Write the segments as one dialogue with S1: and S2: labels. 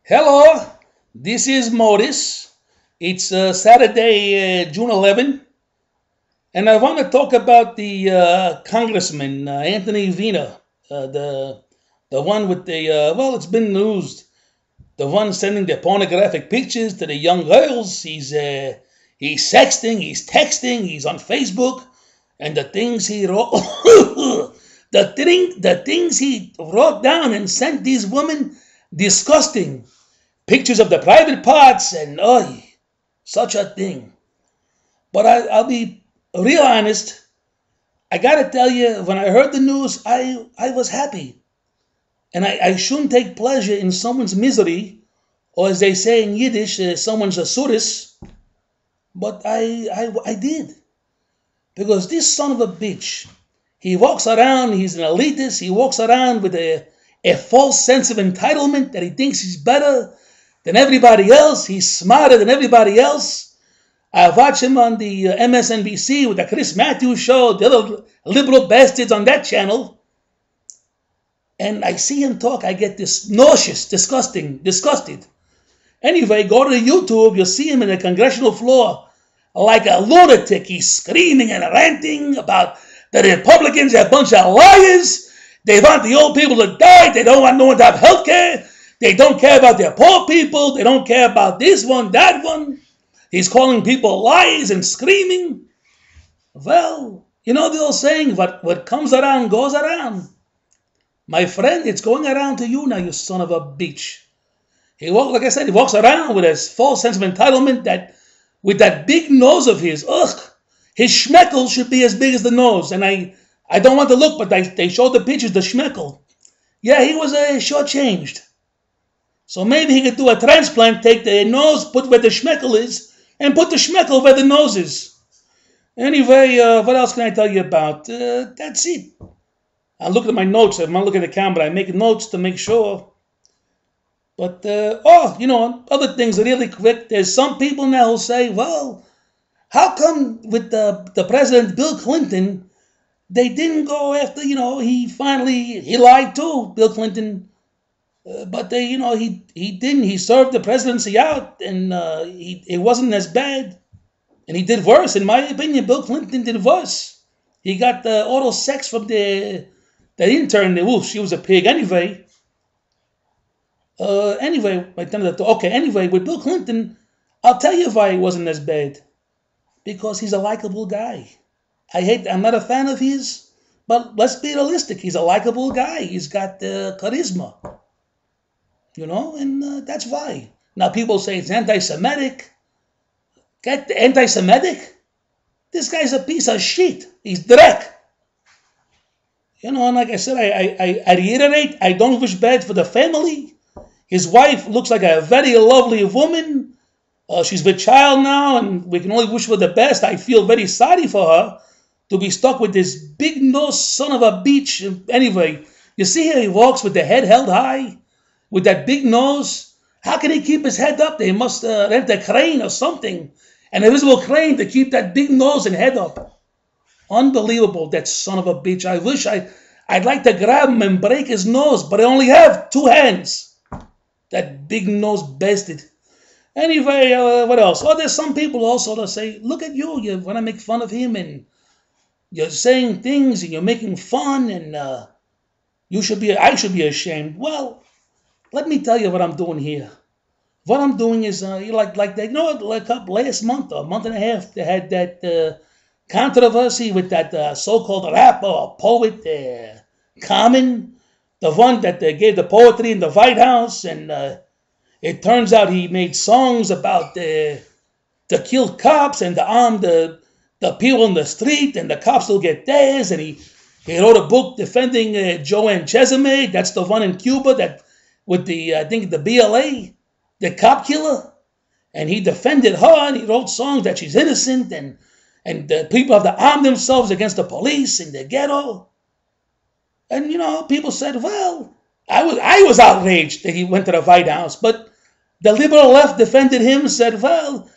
S1: Hello, this is Morris. It's Saturday, June 11, and I want to talk about the Congressman Anthony Weiner, the one with the well, it's been news. The one sending the pornographic pictures to the young girls. He's sexting, he's texting, he's on Facebook, and the things he wrote, the things he wrote down and sent these women, disgusting. Pictures of the private parts and such a thing. But I'll be real honest. I gotta tell you, when I heard the news, I was happy, and I shouldn't take pleasure in someone's misery, or as they say in Yiddish, someone's a sudis. But I did, because this son of a bitch, he walks around. He's an elitist. He walks around with a false sense of entitlement that he thinks he's better than everybody else. He's smarter than everybody else. I watch him on the MSNBC with the Chris Matthews show, the other liberal bastards on that channel. And I see him talk. I get this nauseous, disgusted. Anyway, go to YouTube. You'll see him in the congressional floor like a lunatic. He's screaming and ranting about the Republicans are a bunch of liars. They want the old people to die. They don't want no one to have health care. They don't care about their poor people. They don't care about this one, that one. He's calling people liars and screaming. Well, you know the old saying, what comes around goes around. My friend, it's going around to you now, you son of a bitch. Like I said, he walks around with his false sense of entitlement, that with that big nose of his. His schmeckle should be as big as the nose. And I don't want to look, but they showed the pictures, the schmeckle. Yeah, he was shortchanged. So maybe he could do a transplant, take the nose, put where the schmeckle is, and put the schmeckle where the nose is. Anyway, what else can I tell you about? That's it. I look at my notes. I'm not looking at the camera. I make notes to make sure. But, other things really quick. There's some people now who say, well, how come with the President Bill Clinton, they didn't go after, he lied too, Bill Clinton. But he didn't. He served the presidency out, and it wasn't as bad. And he did worse, in my opinion. Bill Clinton did worse. He got oral sex from the intern. Ooh, she was a pig. Anyway, with Bill Clinton, I'll tell you why it wasn't as bad. Because he's a likable guy. I'm not a fan of his, but let's be realistic. He's a likable guy. He's got charisma. And that's why. Now people say it's anti-Semitic. Get the anti-Semitic? This guy's a piece of shit. He's dreck. And like I said, I reiterate, I don't wish bad for the family. His wife looks like a very lovely woman. She's with child now, and we can only wish for the best. I feel very sorry for her to be stuck with this big-nosed son of a bitch. Anyway, you see how he walks with the head held high? With that big nose, how can he keep his head up? They must rent a crane or something, an invisible crane to keep that big nose and head up. Unbelievable, that son of a bitch. I wish I'd like to grab him and break his nose, but I only have 2 hands. That big nose bastard. Anyway, what else? Oh, there's some people also that say, look at you want to make fun of him, and you're saying things, and you're making fun, and I should be ashamed. Well, let me tell you what I'm doing here. What I'm doing is, last month or a month and a half, they had that controversy with that so-called rapper or poet, Common, the one that gave the poetry in the White House, and it turns out he made songs about to kill cops and to arm the people in the street, and the cops will get theirs, and he wrote a book defending Joanne Chesame. That's the one in Cuba that with I think the BLA, the cop killer, and he defended her, and he wrote songs that she's innocent, and the people have to arm themselves against the police in the ghetto. And people said, well, I was outraged that he went to the White House, but the liberal left defended him, said, well,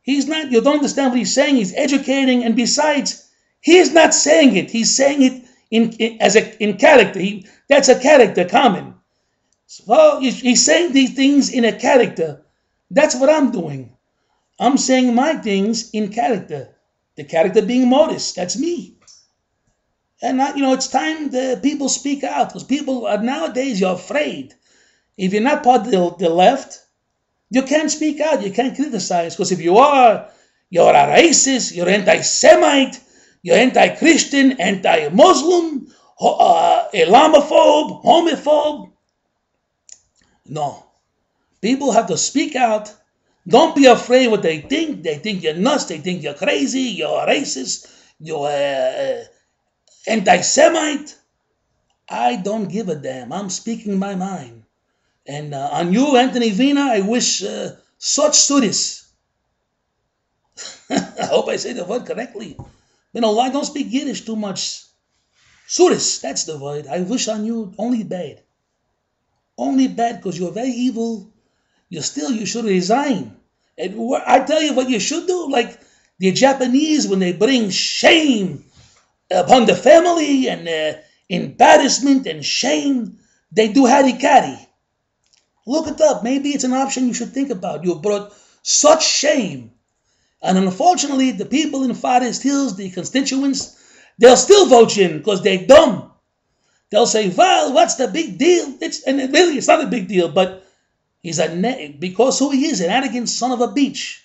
S1: he's not, you don't understand what he's saying, he's educating, and besides, he's not saying it, he's saying it in character. That's a character, Common. Well, he's saying these things in a character. That's what I'm doing. I'm saying my things in character. The character being modest. That's me. And it's time the people speak out, because people are nowadays, you're afraid. If you're not part of the left, you can't speak out. You can't criticize, because if you are, you're a racist, you're anti-Semite, you're anti-Christian, anti-Muslim, Islamophobe, homophobe. No. People have to speak out. Don't be afraid what they think. They think you're nuts. They think you're crazy. You're a racist. You're anti-Semite. I don't give a damn. I'm speaking my mind. And on you, Anthony Weiner, I wish such suddis. I hope I say the word correctly. I don't speak Yiddish too much. Suddis, that's the word. I wish on you only bad. Only bad, because you're very evil. You should resign. And I tell you what you should do, like the Japanese, when they bring shame upon the family and embarrassment and shame, they do harikari. Look it up. Maybe it's an option you should think about. You brought such shame. And unfortunately, the people in Forest Hills, the constituents, they'll still vote you in because they're dumb. They'll say, well, what's the big deal? And really, it's not a big deal, but because who he is, an arrogant son of a bitch.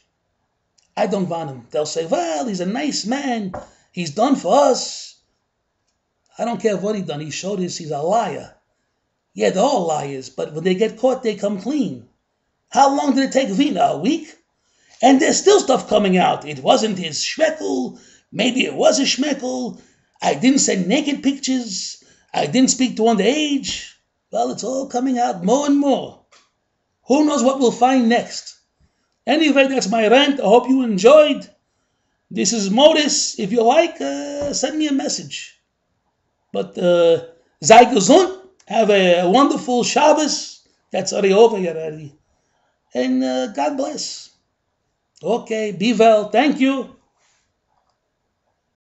S1: I don't want him. They'll say, well, he's a nice man. He's done for us. I don't care what he done. He showed us he's a liar. Yeah, they're all liars, but when they get caught, they come clean. How long did it take Weiner? A week? And there's still stuff coming out. It wasn't his schmeckel. Maybe it was a schmeckel. I didn't send naked pictures. I didn't speak to underage. Well, it's all coming out more and more. Who knows what we'll find next? Anyway, that's my rant. I hope you enjoyed. This is Modus. If you like, send me a message. But sei gesund. Have a wonderful Shabbos. That's already over already. And God bless. Okay, be well. Thank you.